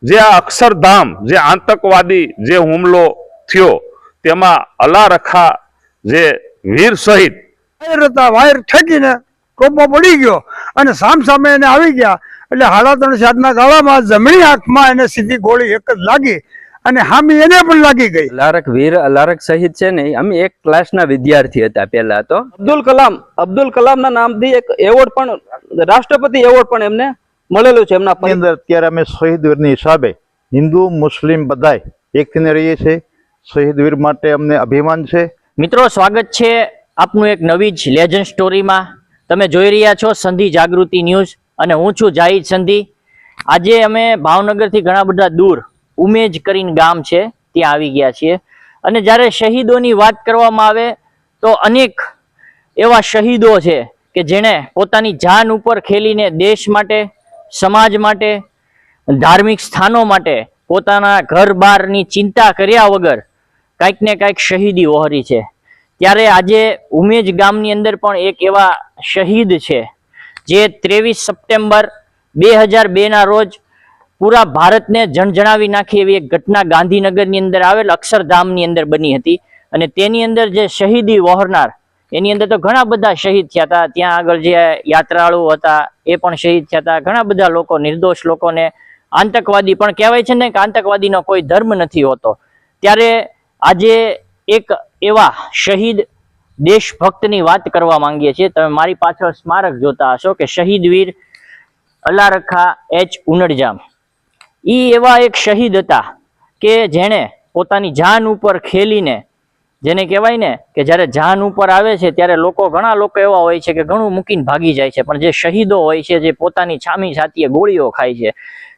જે આ અક્ષરધામ જે આતંકવાદી જે હુમલો થયો તેમાં અલારખા જે વીર શહીદ વાયર ઠેકીને ટોપમાં પડી ગયો અને સામે એને આવી ગયા એટલે 3.5 સાતના ગાળામાં જમણી આંખમાં એને સીધી ગોળી એક જ લાગી અને હામી એને પણ લાગી ગઈ। અલારક વીર અલારક શહીદ છે ને અમે એક ક્લાસના વિદ્યાર્થી હતા પહેલા તો। અબ્દુલ કલામના નામથી એક એવોર્ડ પણ રાષ્ટ્રપતિ એવોર્ડ પણ એમને મળેલું છે એમના અંદર। અત્યારે અમે શહીદ વીરની હિસાબે હિન્દુ મુસ્લિમ બધાય એક થઈને રહીએ છીએ। શહીદ વીર માટે અમને અભિમાન છે। મિત્રો સ્વાગત છે આપનું એક નવી જ લેજન્ડ સ્ટોરીમાં। તમે જોઈ રહ્યા છો સંધિ જાગૃતિ ન્યૂઝ અને હું છું જાહિદ સંધિ। આજે અમે ભાવનગરથી ઘણા બધા દૂર ઉમેજ કરીને ગામ છે ત્યાં આવી ગયા છીએ અને જ્યારે શહીદોની વાત કરવામાં આવે તો અનેક એવા શહીદો છે કે જેણે પોતાની જાન ઉપર ખેલીને દેશ માટે સમાજ માટે ધાર્મિક સ્થાનો માટે પોતાના ઘર બારની ચિંતા કર્યા વગર કંઈક ને કંઈક શહીદી વહોરી છે। ત્યારે આજે ઉમેજ ગામની અંદર પણ એક એવા શહીદ છે જે 23 સપ્ટેમ્બર 2002 ના રોજ પૂરા ભારતને જણજણાવી નાખી એવી એક ઘટના ગાંધીનગરની અંદર આવેલ અક્ષરધામની અંદર બની હતી અને તેની અંદર જે શહીદી વહોરનાર એની અંદર તો ઘણા બધા શહીદ થયા હતા। ત્યાં આગળ જે યાત્રાળુ હતા એ પણ શહીદ થયા હતા। ઘણા બધા લોકો નિર્દોષ લોકોને આતંકવાદી પણ કહેવાય છે ને કે આતંકવાદીનો કોઈ ધર્મ નથી હોતો। ત્યારે આજે એક એવા શહીદ દેશભક્તની વાત કરવા માંગીએ છીએ। તમે મારી પાછળ સ્મારક જોતા હશો કે શહીદ વીર અલારખા એચ ઉનડજામ ઈ એવા એક શહીદ હતા કે જેણે પોતાની જાન ઉપર ખેલીને જેને કહેવાય ને કે જ્યારે જાન ઉપર આવે છે ત્યારે ઘણા લોકો એવા હોય છે કે ઘણું મૂકીને ભાગી જાય છે, પણ જે શહીદો હોય છે જે પોતાની છામી છાતીએ ગોળીઓ ખાય છે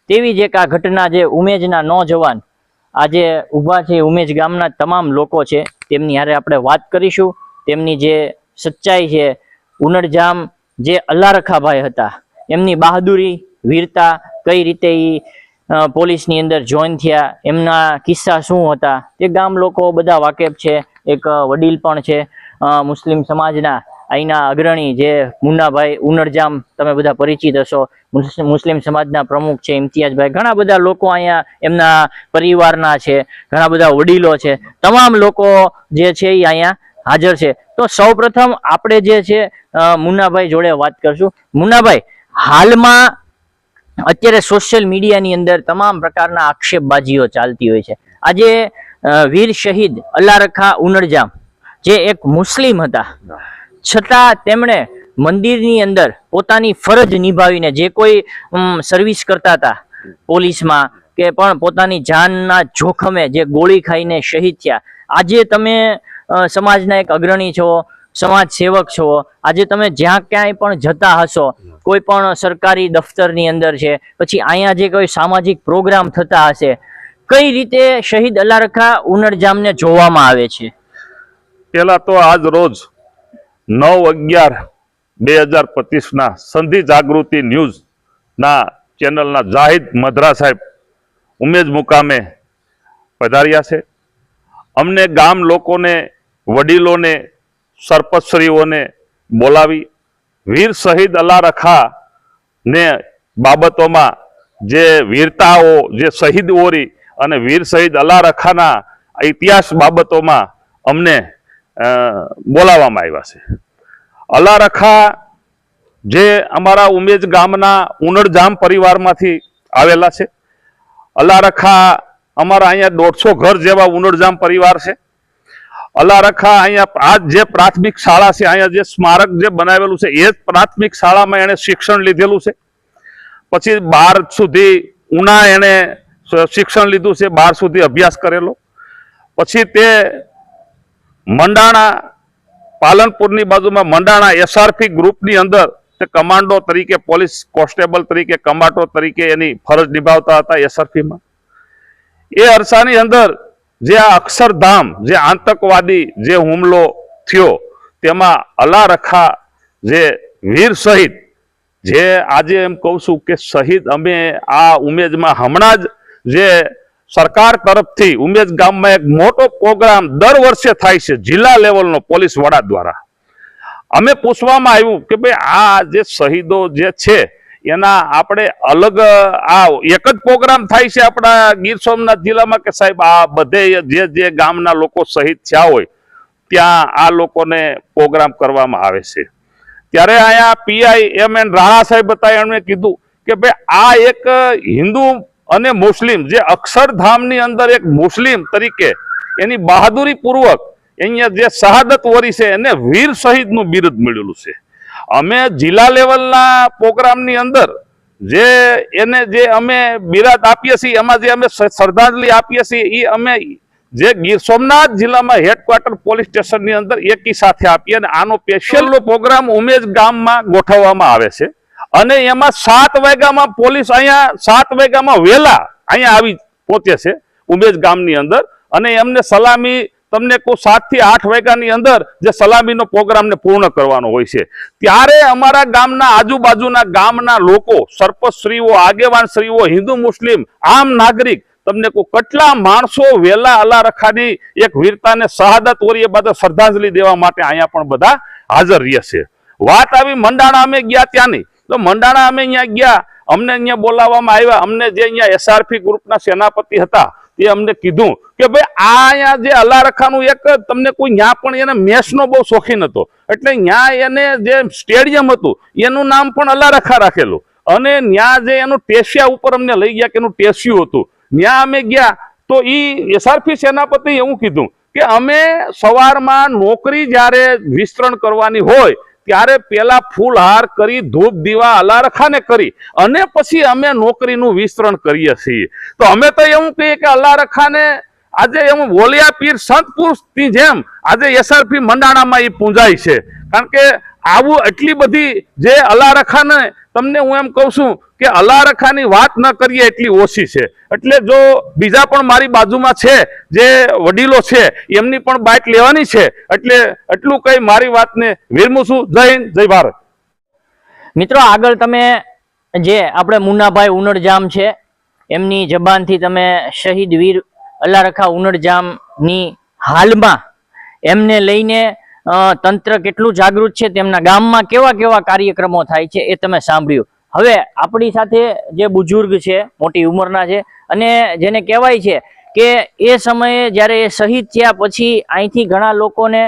તેવી જ એક આ ઘટના જે ઉમેજના નોજવાન આજે ઊભા છે ઉમેજ ગામના તમામ લોકો છે તેમની હારે આપણે વાત કરીશું। તેમની જે સચ્ચાઈ છે ઉનડજામ જે અલારખાભાઈ હતા એમની બહાદુરી વીરતા કઈ રીતે પોલીસની અંદર જોઈન થયા એમના કિસ્સા શું હતા તે ગામ લોકો બધા વાકેફ છે। એક વડીલ પણ છે મુસ્લિમ સમાજના અહીંના અગ્રણી જે મુન્નાભાઈ ઉનડજામ તમે બધા પરિચિત હશો। મુસ્લિમ સમાજના પ્રમુખ છે ઇમ્તિયાઝભાઈ। ઘણા બધા લોકો અહીંયા એમના પરિવારના છે, ઘણા બધા વડીલો છે, તમામ લોકો જે છે એ અહીંયા હાજર છે। તો સૌપ્રથમ આપણે જે છે મુન્નાભાઈ જોડે વાત કરશું। મુન્નાભાઈ, હાલમાં અત્યારે સોશિયલ મીડિયાની અંદર તમામ પ્રકારના આક્ષેપબાજીઓ ચાલતી હોય છે। આજે વીર શહીદ અલારખા ઉનડજામ જે એક મુસ્લિમ હતા છતાં તેમણે મંદિરની અંદર પોતાની ફરજ નિભાવીને જે કોઈ સર્વિસ કરતા હતા પોલીસમાં કે પણ પોતાની જાનના જોખમે જે ગોળી ખાઈને શહીદ થયા। આજે તમે સમાજના એક અગ્રણી છો, સમાજ સેવક છો, આજે તમે જ્યાં ક્યાંય પણ જતા હશો કોઈ પણ સરકારી દફતરની અંદર છે પછી અહીંયા જે કોઈ સામાજિક પ્રોગ્રામ થતા હશે કઈ રીતે શહીદ અલારખા ઉનડજામને જોવામાં આવે છે? પહેલા તો આજ રોજ 9/11/2025 ના સંધિ જાગૃતિ ન્યૂઝ ના ચેનલના જાહિદ મધરા સાહેબ ઉમેજ મુકામે પધાર્યા છે। અમને ગામ લોકોને વડીલોને સરપંચશ્રીઓને બોલાવી વીર શહીદ અલારખા ને બાબતોમાં જે વીરતાઓ જે શહીદ ઓરી અને વીર શહીદ અલારખાના ઇતિહાસ બાબતોમાં અમને બોલાવવામાં આવ્યા છે। અલારખા જે અમારા ઉમેજ ગામના ઉનડજામ પરિવારમાંથી આવેલા છે। અલારખા અમારા અહીંયા 150 ઘર જેવા ઉનડજામ પરિવાર છે। અલારખા અહીંયા આ જે પ્રાથમિક શાળા છે અહીંયા જે સ્મારક જે બનાવેલું છે એ જ પ્રાથમિક શાળામાં એણે શિક્ષણ લીધેલું છે। પછી 12 સુધી ઉના એણે શિક્ષણ લીધું છે, 12 સુધી અભ્યાસ કરેલો। પછી તે મંડાણા પાલનપુરની બાજુમાં મંડાણા એસઆરપી ગ્રુપની અંદર તે કમાન્ડો તરીકે પોલીસ કોન્સ્ટેબલ તરીકે કમાન્ડો તરીકે એની ફરજ નિભાવતા હતા એસઆરપીમાં। એ અરસાની અંદર જે આ અક્ષરધામ જે આતંકવાદી જે હુમલો થયો તેમાં અલારખા જે વીર શહીદ જે આજે એમ કહું છું કે શહીદ અમે આ ઉમેજમાં હમણાં જ જે સરકાર તરફથી ઉમેજ ગામમાં એક મોટો પ્રોગ્રામ દર વર્ષે થાય છે જિલ્લા લેવલનો પોલીસ વડા દ્વારા। અમે પૂછવામાં આવ્યું કે ભાઈ આ જે શહીદો જે છે એના આપણે અલગ આ એક જ પ્રોગ્રામ થાય છે આપણા ગીર સોમનાથ જિલ્લામાં કે સાહેબ આ બધે જે ગામના લોકો શહીદ થયા હોય ત્યાં આ લોકોને પ્રોગ્રામ કરવામાં આવે છે? ત્યારે અહીંયા પીઆઈ એમ.એન. રાણા સાહેબ હતા, એમણે કીધું કે ભાઈ આ એક હિન્દુ અને મુસ્લિમ જે અક્ષરધામની અંદર એક મુસ્લિમ તરીકે એની બહાદુરી પૂર્વક અહીંયા જે શહાદત વરી છે એને વીર શહીદનું બિરુદ મળેલું છે. અમે જિલ્લા લેવલના પ્રોગ્રામની અંદર જે અમે બિરાદ આપીએ છીએ, એમાં જે અમે શ્રદ્ધાંજલિ આપીએ છીએ એ અમે જે ગીર સોમનાથ જિલ્લામાં હેડક્વાર્ટર પોલીસ સ્ટેશનની અંદર એકી સાથે આપીએ. અને આનો સ્પેશિયલ પ્રોગ્રામ ઉમેજ ગામમાં ગોઠવવામાં આવે છે અને એમાં 7 વાગ્યામાં પોલીસ અહીંયા 7 વાગ્યામાં વહેલા અહીંયા આવી પહોંચે છે ઉમેજ ગામની અંદર અને એમને સલામી તમને કોઈ 7 થી 8 વાગ્યાની અંદર જે સલામીનો પ્રોગ્રામને પૂર્ણ કરવાનો હોય છે. ત્યારે અમારા ગામના આજુબાજુના ગામના લોકો, સરપંચશ્રીઓ, આગેવાનશ્રીઓ, હિન્દુ મુસ્લિમ આમ નાગરિક, તમને કોઈ કેટલા માણસો વેલા અલ્લા રખાની એક વીરતાને શહાદત વરીએ બાદ શ્રદ્ધાંજલિ દેવા માટે અહીંયા પણ બધા હાજર રહે છે. વાત આવી મંડાણા અમે ગયા ત્યાંની, તો મંડાણા અમે અહીંયા ગયા, અમને અહીંયા બોલાવવામાં આવ્યા. અમને જે અહીંયા SRP ગ્રુપના સેનાપતિ હતા તે અમને કીધું કે ભાઈ આ અહીંયા જે અલ્લા રખાનું એક તમને કોઈ ન્યા પણ એને મેચનો બહુ શોખીન હતો, એટલે ન્યા એને જે સ્ટેડિયમ હતું એનું નામ પણ અલ્લા રખા રાખેલું અને ન્યા જે એનું ટેસિયા ઉપર અમને લઈ ગયા કે એનું ટેસિયું હતું. ન્યા અમે ગયા તો એ SRP સેનાપતિ એવું કીધું કે અમે સવારમાં નોકરી જ્યારે વિસ્તરણ કરવાની હોય ત્યારે પેલા ફૂલહાર કરી ધૂપ દીવા અલ્લા રખાને કરી અને પછી અમે નોકરીનું વિસ્તરણ કરીએ છીએ. તો અમે તો એવું કહીએ કે અલ્લા રખાને આજે એવું વોલિયા પીર સંત પુરુષની જેમ આજે SRP મંડાણામાં એ પૂંજાય છે. કારણ કે આવું એટલી બધી જે અલ્લા રખાને તમને હું એમ કહું છું કે અલ્લા રખાની વાત ન કરીએ એટલી ઓછી છે. એટલે જો બીજા પણ મારી બાજુમાં છે જે વડીલો છે એમની પણ બાઇટ લેવાની છે, એટલે એટલું કઈ મારી વાતને વિરમું છું. જય હિન્દ, જય ભારત. મિત્રો આગળ તમે જે આપણે મુન્નાભાઈ ઉનડજામ છે એમની જબાનથી તમે શહીદ વીર અલ્લા રખા ઉનડજામની હાલમાં એમને લઈને તંત્ર કેટલું જાગૃત છે, તેમના ગામમાં કેવા કેવા કાર્યક્રમો થાય છે એ તમે સાંભળ્યું. હવે આપણી સાથે જે બુજુર્ગ છે, મોટી ઉંમરના છે અને જેને કહેવાય છે કે એ સમયે જ્યારે એ શહીદ થયા પછી અહીંથી ઘણા લોકોને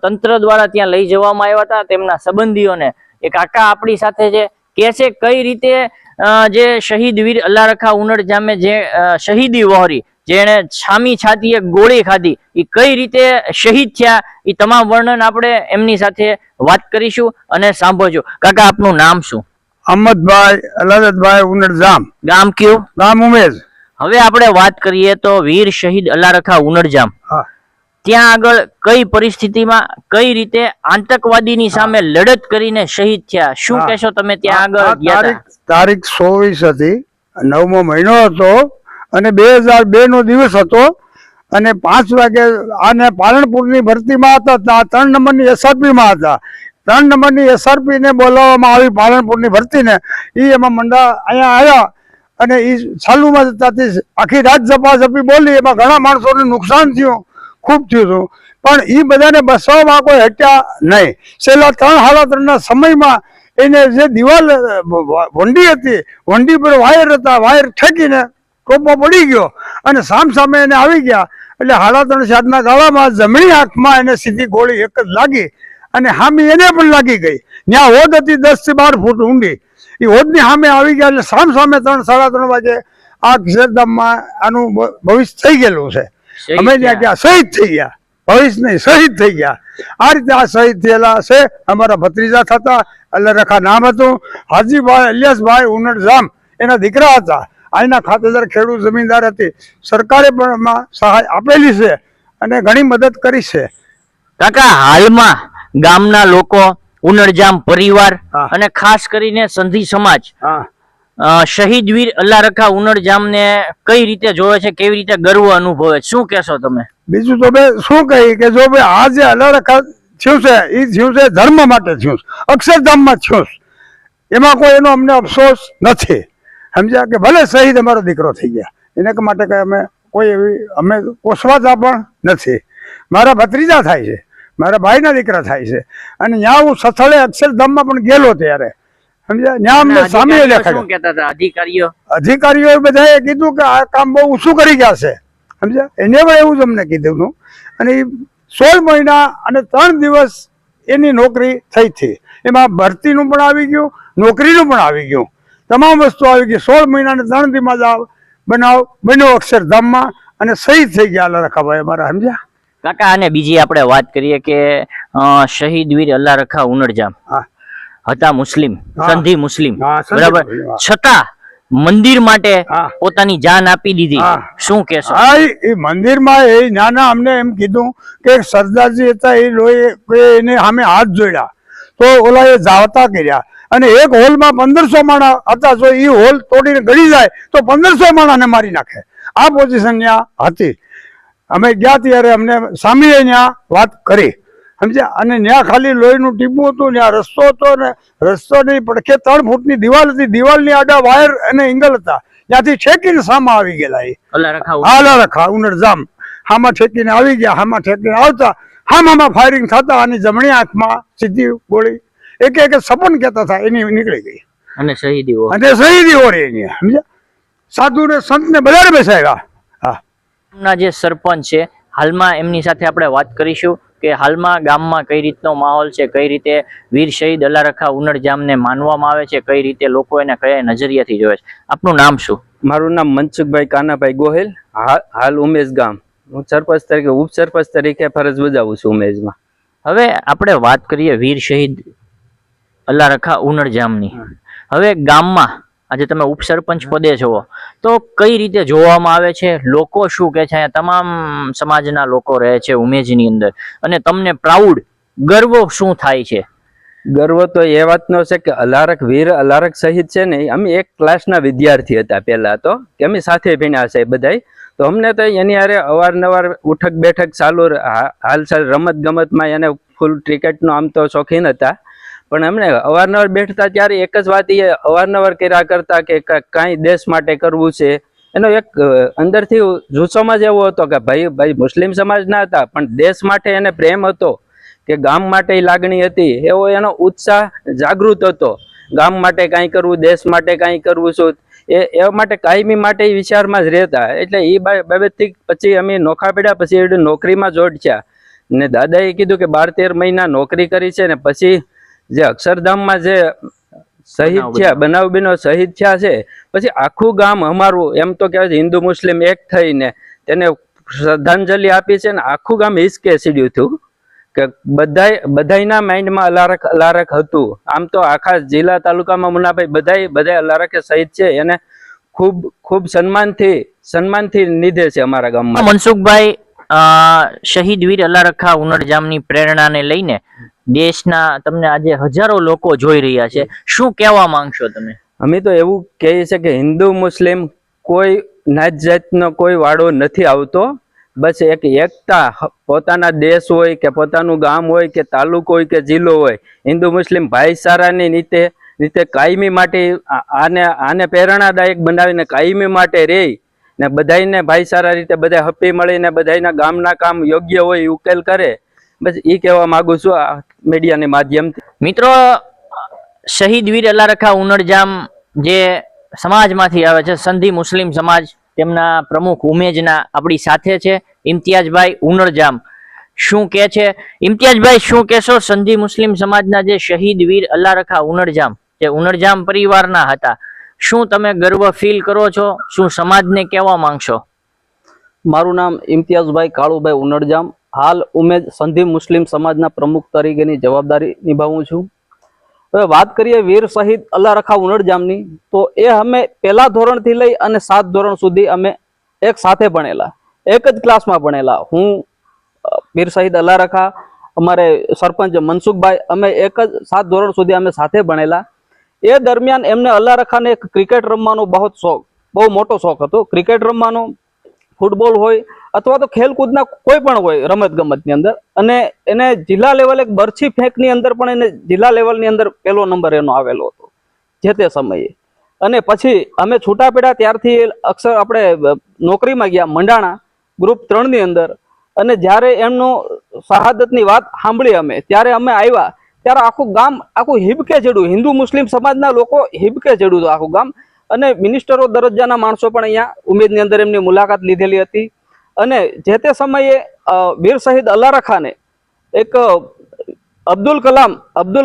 તંત્ર દ્વારા ત્યાં લઈ જવામાં આવ્યા હતા, તેમના સંબંધીઓને. એ કાકા આપણી સાથે છે, કે છે કઈ રીતે જે શહીદ વીર અલ્લા રખા ઉનડજામે જે શહીદી વહોરી, જેને છામી છાતીએ ગોળી ખાધી, એ કઈ રીતે શહીદ થયા, એ તમામ વર્ણન આપણે એમની સાથે વાત કરીશું અને સાંભળજો. કાકા આપનું નામ શું? અહમદભાઈ અલાદતભાઈ ઉનડજામ, ગામ કયું? ગામ ઉમેજ. હવે આપણે વાત કરીએ તો વીર શહીદ અલ્લા રખા ઉનડજામ, હા, ત્યાં આગળ કઈ પરિસ્થિતિમાં કઈ રીતે આતંકવાદીની સામે લડત કરીને શહીદ થયા, શું હા. કહેશો તમે? ત્યાં આગળ ગયા હતા? તારીખ 24 હતી, 9મો મહિનો હતો અને 2002 નો દિવસ હતો અને 5 વાગે આને પાલનપુરની ભરતીમાં હતા, 3 નંબરની SRP માં હતા. 3 નંબરની SRP ને બોલાવવામાં આવી પાલનપુરની ભરતીને. એ એમાં મંડા અહીંયા આવ્યા અને એ ચાલુમાં જતાથી આખી રાત ઝપાઝપી બોલી, એમાં ઘણા માણસોને નુકસાન થયું, ખૂબ થયું હતું, પણ એ બધાને બસવામાં કોઈ હટ્યા નહીં. છેલ્લા 3-3.5 ના સમયમાં એને જે દિવાલ વંડી હતી, વંડી પર વાયર હતા, વાયર ઠેકીને ટોપમાં પડી ગયો અને સામે એને આવી ગયા. એટલે 3.5 ના ગાળામાં જમણી આંખમાં એને સીધી ગોળી એક જ લાગી અને હામી એને પણ લાગી ગઈ. ત્યાં હોદ હતી 10 થી 12 ફૂટ ઊંડી, એ હોદની સામે આવી ગયા. એટલે સામે 3-3:30 વાગે આ અક્ષરધામમાં આનું ભવિષ્ય થઈ ગયેલું છે. અમે ત્યાં ગયા, શહીદ થઈ ગયા, ભવિષ્ય નહીં શહીદ થઈ ગયા. આ રીતે આ શહીદ થયેલા છે. અમારા ભત્રીજા થતા, અલ્લા રખા નામ હતું, હાજીભાઈ અલિયાસભાઈ ઉનડજામ એના દીકરા હતા. અહીંના ખાતેદાર ખેડૂત જમીનદાર હતી. સરકારે પણ એમાં સહાય આપેલી છે અને ઘણી મદદ કરી છે. કાકા હાલમાં ગામના લોકો, ઉનડજામ પરિવાર હા. અને ખાસ કરીને સંધિ સમાજ હા, શહીદ વીર અલ્લા રખા ઉનડજામને કઈ રીતે જોવે છે, કેવી રીતે ગર્વ અનુભવે છે, શું કહેશો તમે? બીજું તો બે શું કહી કે જો ભાઈ આ જે અલ્લા રખા થયું છે એ થયું છે ધર્મ માટે થયું છે, અક્ષરધામમાં થયું છે. એમાં કોઈ એનો અમને અફસોસ નથી. સમજ્યા કે ભલે શહીદ અમારો દીકરો થઈ ગયા, એને માટે કઈ અમે કોઈ એવી અમે કોસવાતા પણ નથી. મારા ભત્રીજા થાય છે, મારા ભાઈના દીકરા થાય છે અને ત્યાં હું સ્થળે અક્ષરધામમાં પણ ગયેલો ત્યારે સમજ્યા? ન્યા અમને અને સામે અધિકારીઓ દેખાડ્યા. શું કહેતા હતા અધિકારીઓ? અધિકારીઓએ બધાએ કીધું કે આ કામ બહુ ઊંચું કરી ગયા છે, સમજ્યા? એને પણ એવું જ અમને કીધું હતું. અને ઈ 16 મહિના અને 3 દિવસ એની નોકરી થઈ હતી. એમાં ભરતીનું પણ આવી ગયું, નોકરીનું પણ આવી ગયું, તમામ વસ્તુ આવી ગઈ. 16 મહિના અને 3 દિવસમાં જ આ બનાવ બન્યો અક્ષરધામમાં અને શહીદ થઈ ગયા અલ્લા રખાભાઈ અમારા, સમજ્યા? કાકા અને બીજી આપણે વાત કરીએ કે શહીદ વીર અલ્લાહ રખા ઉનડજામ હા. હતા મુસ્લિમ, હા. સંધી મુસ્લિમ, હા, સંધી બરાબર, મુસ્લિમ, હા. છતાં મંદિર માટે હા. પોતાની જાન આપી દીધી. હા. શું કહેશો? હા, એ મંદિરમાં એ નાના અમને એમ કીધું કે સરદારજી હતા એ લોહી એને સામે હાથ જોડ્યા તો ઓલા એ જાવતા કર્યા અને એક હોલમાં 1500 માણસ હતા. જો એ હોલ તોડીને ગળી જાય તો 1500 માણસને મારી નાખે. આ પોઝિશન ત્યાં હતી. અમે ગયા ત્યારે અમને સામીએ ત્યાં વાત કરી, સમજ્યા? અને ત્યાં ખાલી લોહીનું ટીપું હતું, ત્યાં રસ્તો હતો ને રસ્તોની પડખે 3 ફૂટની દિવાલ હતી. દિવાલની આડા વાયર અને એંગલ હતા, ત્યાંથી ઠેકીને સામા આવી ગયેલા એ અલ્લાહ રખા હાલા રખા ઉનડજામ. હામાં ઠેકીને આવી ગયા, હામાં ઠેકીને આવતા હામાં ફાયરિંગ થતા અને જમણી આંખમાં સીધી ગોળી એક એક સપન કહેતા હતા એની નીકળી ગઈ અને શહીદીઓ. અને શહીદી ઓરી એની, સમજ્યા? સાધુ ને સંત ને બધા બેસાડ્યા. હા, ગામના જે સરપંચ છે હાલમાં એમની સાથે આપણે વાત કરીશું કે હાલમાં ગામમાં કઈ રીતનો માહોલ છે, કઈ રીતે વીર શહીદ અલ્લાહ રખા ઉનડજામને માનવામાં આવે છે, કઈ રીતે લોકો એને કયા નજરિયાથી જોવે છે. આપનું નામ શું? મારું નામ મનસુખભાઈ કાનાભાઈ ગોહિલ, હાલ ઉમેશ ગામ. હું સરપંચ તરીકે ઉપસરપંચ તરીકે ફરજ બજાવું છું ઉમેશમાં. હવે આપણે વાત કરીએ વીર શહીદ અલ્લાહ રખા ઉનડજામની. હવે ગામમાં આજે તમે ઉપસરપંચ પદે છો તો કઈ રીતે જોવામાં આવે છે? લોકો શું કે છે? અહીંયા તમામ સમાજના લોકો રહે છે ઉમેજની અંદર અને તમને પ્રાઉડ ગર્વ શું થાય છે? ગર્વ તો એ વાતનો છે કે અલારક વીર અલારક શહીદ છે ને, અમે એક ક્લાસના વિદ્યાર્થી હતા પહેલા તો, કે અમે સાથે ભણ્યા છે બધાય. તો અમને તો એની હારે અવારનવાર ઉઠક બેઠક ચાલુ, હાલચાલ રમત ગમતમાં એને ફૂલ ક્રિકેટનો આમ તો શોખીન હતા. પણ અમને અવારનવાર બેઠતા ત્યારે એક જ વાત એ અવારનવાર કર્યા કરતા કે કાંઈ દેશ માટે કરવું છે. એનો એક અંદરથી જુસ્સોમાં જ એવો હતો કે ભાઈ મુસ્લિમ સમાજના હતા પણ દેશ માટે એને પ્રેમ હતો, કે ગામ માટે લાગણી હતી, એવો એનો ઉત્સાહ જાગૃત હતો. ગામ માટે કાંઈ કરવું, દેશ માટે કાંઈ કરવું છું, એ માટે કાયમી માટે વિચારમાં જ રહેતા. એટલે એ બાબતથી પછી અમે નોખા પડ્યા, પછી એ નોકરીમાં જોડ્યા ને દાદાએ કીધું કે 12-13 મહિના નોકરી કરી છે ને પછી જે અક્ષરધામમાં જે શહીદ થયા, બનાવ બનો શહીદ થયા છે, પછી આખું ગામ અમારું એમ તો કહેવાય હિન્દુ મુસ્લિમ એક થઈને તેને શ્રદ્ધાંજલિ આપી છે ને આખું ગામ હિસકે સીડ્યું હતું કે બધાયના માઇન્ડમાં અલારક હતું. આમ તો આખા જિલ્લા તાલુકામાં મુનાભાઈ બધાય અલારકે શહીદ છે એને ખૂબ સન્માનથી નિધે છે અમારા ગામમાં. મનસુખભાઈ, શહીદ વીર અલ્લાહ રખા ઉનડજામની પ્રેરણાને લઈને દેશના તમને આજે હજારો લોકો જોઈ રહ્યા છે, શું કહેવા માંગશો તમે? અમે તો એવું કહીએ છીએ કે હિન્દુ મુસ્લિમ કોઈ નાત જાતનો કોઈ વાળો નથી આવતો. બસ એક એકતા, પોતાના દેશ હોય કે પોતાનું ગામ હોય કે તાલુકો હોય કે જિલ્લો હોય, હિન્દુ મુસ્લિમ ભાઈચારાની રીતે કાયમી માટે આને પ્રેરણાદાયક બનાવીને કાયમી માટે રહે ને બધાને ભાઈચારા રીતે બધા હપી મળીને બધાના ગામના કામ યોગ્ય હોય ઉકેલ કરે. બસ એ કહેવા માંગુ છું આ મીડિયાના માધ્યમથી. મિત્રો, શહીદ વીર અલ્લાહ રખા ઉનડજામ જે સમાજમાંથી આવે છે, સંધી મુસ્લિમ સમાજ, તેમના પ્રમુખ ઉમેજના આપણી સાથે છે ઇમ્તિયાઝભાઈ ઉનડજામ. શું કે છે ઇમ્તિયાઝભાઈ? શું કહેશો સંધી મુસ્લિમ સમાજના જે શહીદ વીર અલ્લાહ રખા ઉનડજામ, જે ઉનડજામ પરિવારના હતા, શું તમે ગર્વ ફીલ કરો છો? શું સમાજને કહેવા માંગશો? મારું નામ ઇમ્તિયાઝભાઈ કાળુભાઈ ઉનડજામ, હાલ ઉમેદ સંધી મુસ્લિમ સમાજના પ્રમુખ તરીકેની જવાબદારી નિભાવું છું. હવે વાત કરીએ વીર શહીદ અલ્લાહ રખા ઉનડજામની, તો એ અમે પહેલા ધોરણથી લઈ અને 7 ધોરણ સુધી અમે એક સાથે ભણેલા, એક જ ક્લાસમાં ભણેલા. હું, વીર શહીદ અલ્લાહ રખા, અમારે સરપંચ મનસુખભાઈ, અમે એક જ 7 ધોરણ સુધી અમે સાથે ભણેલા. એ દરમિયાન એમને અલ્લાહ રખાને એક ક્રિકેટ રમવાનો બહુ મોટો શોખ હતો. ક્રિકેટ રમવાનો, ફૂટબોલ હોય અથવા તો ખેલકૂદના કોઈ પણ હોય રમત ગમતની અંદર, અને એને જિલ્લા લેવલે બરછી ફેંકની અંદર પણ એને જિલ્લા લેવલની અંદર 1લો નંબર એનો આવેલો હતો જે તે સમયે. અને પછી અમે છૂટા પડ્યા ત્યારથી આપણે નોકરીમાં ગયા મંડાણા ગ્રુપ 3ની અંદર. અને જ્યારે એમનો શહાદતની વાત સાંભળી અમે, ત્યારે અમે આવ્યા ત્યારે આખું ગામ આખું હિબકે ચડ્યું, હિન્દુ મુસ્લિમ સમાજના લોકો હિબકે ચડ્યું હતું આખું ગામ. અને મિનિસ્ટરો દરજ્જાના માણસો પણ અહીંયા ઉમેદની અંદર એમની મુલાકાત લીધેલી હતી. અને જે તે સમયે વીર શહીદ અલ્લારા ખાને એક અબ્દુલ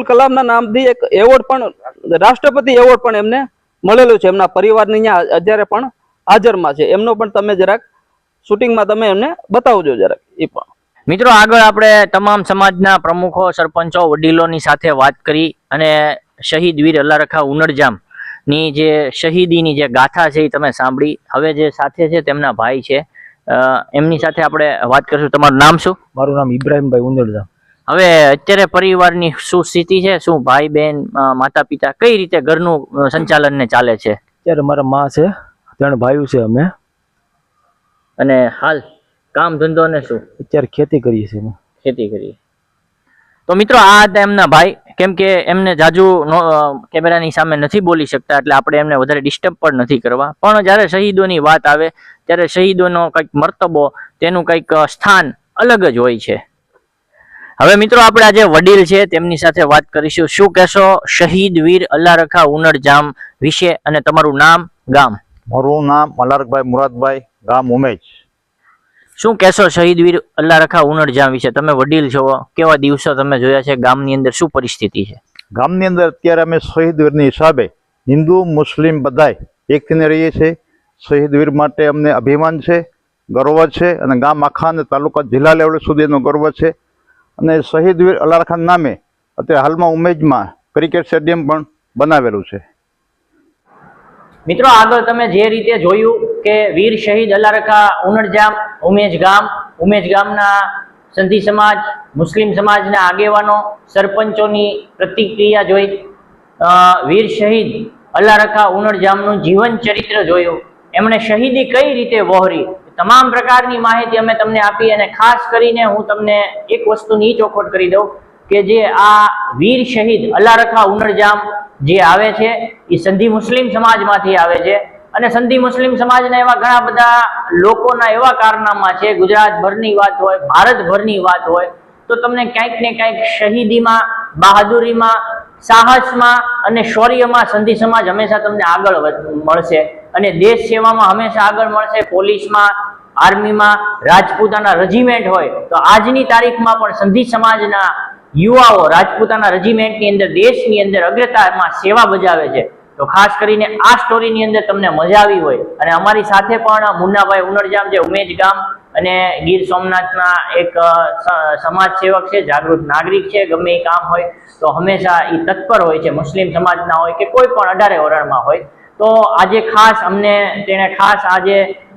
કલામના નામથી એક એવોર્ડ પણ, રાષ્ટ્રપતિ એવોર્ડ પણ એમને મળેલો છે. એમના પરિવારની અહીંયા અત્યારે પણ હાજરમાં છે. એમનો પણ તમે જરાક શૂટિંગમાં તમે એમને બતાવજો જરાક એ પણ. મિત્રો, આગળ આપણે તમામ સમાજના પ્રમુખો, સરપંચો, વડીલોની સાથે વાત કરી અને શહીદ વીર અલ્લારખા ઉનડજામ ની જે શહીદીની જે ગાથા છે એ તમે સાંભળી. હવે જે સાથે છે તેમના ભાઈ છે, એમની સાથે આપણે વાત કરીશું. તમારું નામ શું? મારું નામ ઇબ્રાહીમભાઈ ઉંદરજામ. હવે અત્યારે પરિવારની શું સ્થિતિ છે? શું ભાઈ બહેન, માતા પિતા, કઈ રીતે ઘરનું સંચાલન ને ચાલે છે? અત્યારે મારા માં છે, 3 ભાઈઓ છે અમે. અને હાલ કામ ધંધો ને શું? અત્યારે ખેતી કરીએ છીએ અમે. ખેતી કરીએ. તો મિત્રો, આ હતા એમના ભાઈ. કેમ કે એમને જાજુ કેમેરાની સામે નથી બોલી શકતા, એટલે આપણે એમને વધારે ડિસ્ટર્બ પણ નથી કરવા. પણ જ્યારે શહીદોની વાત આવે ત્યારે શહીદોનો કંઈક મર્તબો, તેનું કંઈક સ્થાન અલગ જ હોય છે. હવે મિત્રો, આપણે આજે વડીલ છે તેમની સાથે વાત કરીશું. શું કહેશો શહીદ વીર અલ્લારખા ઉનડજામ વિશે, અને તમારું નામ, ગામ? મારું નામ અલારકભાઈ મુરાદભાઈ, ગામ ઉમેજ. શું કહેશો શહીદ વીર અલ્લારખા ઉનડજામ વિશે? તમે વડીલ છો, કેવા દિવસો તમે જોયા છે? ગામની અંદર શું પરિસ્થિતિ છે? ગામની અંદર અત્યારે અમે શહીદ વીરની હિસાબે હિન્દુ મુસ્લિમ બધાય એક થઈને રહીએ છીએ. શહીદ વીર માટે અમને અભિમાન છે, ગર્વ છે, અને ગામ આખા અને તાલુકા જિલ્લા લેવલ સુધીનો ગર્વ છે. અને શહીદ વીર અલ્લારખાન નામે અત્યારે હાલમાં ઉમેજમાં ક્રિકેટ સ્ટેડિયમ પણ બનાવેલું છે. મિત્રો, આગળ તમે જે રીતે જોયું કે વીર શહીદ અલ્લારખા ઉનડજામ ઉમેજ ગામના સંધી સમાજ, મુસ્લિમ સમાજના આગેવાનો, સરપંચોની પ્રતિક્રિયા જોઈ, વીર શહીદ અલ્લારખા ઉનડજામનું જીવન ચરિત્ર જોયું, એમણે શહીદી કઈ રીતે વહોરી, તમામ પ્રકારની માહિતી અમે તમને આપી. અને ખાસ કરીને હું તમને એક વસ્તુની ચોખવટ કરી દઉં કે જે આ વીર શહીદ અલ્લારખા ઉનડજામ જે આવે છે એ સંધી મુસ્લિમ સમાજમાંથી આવે છે. અને સંધી મુસ્લિમ સમાજના એવા ઘણા બધા લોકોના એવા કારનામા છે, ગુજરાતભરની વાત હોય, ભારતભરની વાત હોય, તો તમને ક્યાંક ને ક્યાંક શહીદીમાં, બહાદુરીમાં, સાહસમાં અને શૌર્યમાં સંધી સમાજ હંમેશા તમને આગળ મળશે. અને દેશ સેવામાં હંમેશા આગળ મળશે. પોલીસમાં, આર્મીમાં, રાજપૂતાના રેજિમેન્ટ હોય તો આજની તારીખમાં પણ સંધી સમાજના યુવાઓ રાજપૂતાના રેજિમેન્ટની અંદર દેશની અંદર અગ્રતામાં સેવા બજાવે છે. તો ખાસ કરીને આ સ્ટોરીની અંદર તમને મજા આવી હોય, અને અમારી સાથે પણ મુન્નાભાઈ ઉનડજામ જે ઉમેજ ગામ અને ગીર સોમનાથના એક સમાજ સેવક છે, જાગૃત નાગરિક છે, ગમે એ કામ હોય તો હંમેશા એ તત્પર હોય છે, મુસ્લિમ સમાજના હોય કે કોઈ પણ 18 ઓરણમાં હોય. તો આજે ખાસ તેણે ખાસ આજે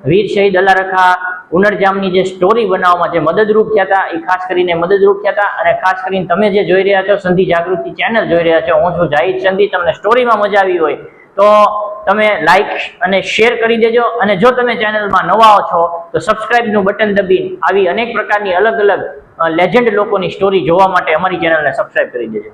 વીર શહીદ અલ્લારખા ઉનડજામની જે સ્ટોરી બનાવવામાં જે મદદરૂપ થયા હતા, એ ખાસ કરીને મદદરૂપ થયા હતા. અને ખાસ કરીને તમે જે જોઈ રહ્યા છો, સંધી જાગૃતિ ચેનલ જોઈ રહ્યા છો, હું છું જાહિદ સંધી. તમને સ્ટોરીમાં મજા આવી હોય તો તમે લાઈક અને શેર કરી દેજો. અને જો તમે ચેનલમાં નવા છો તો સબસ્ક્રાઇબનું બટન દબીને આવી અનેક પ્રકારની અલગ અલગ લેજેન્ડ લોકોની સ્ટોરી જોવા માટે અમારી ચેનલને સબસ્ક્રાઇબ કરી દેજો.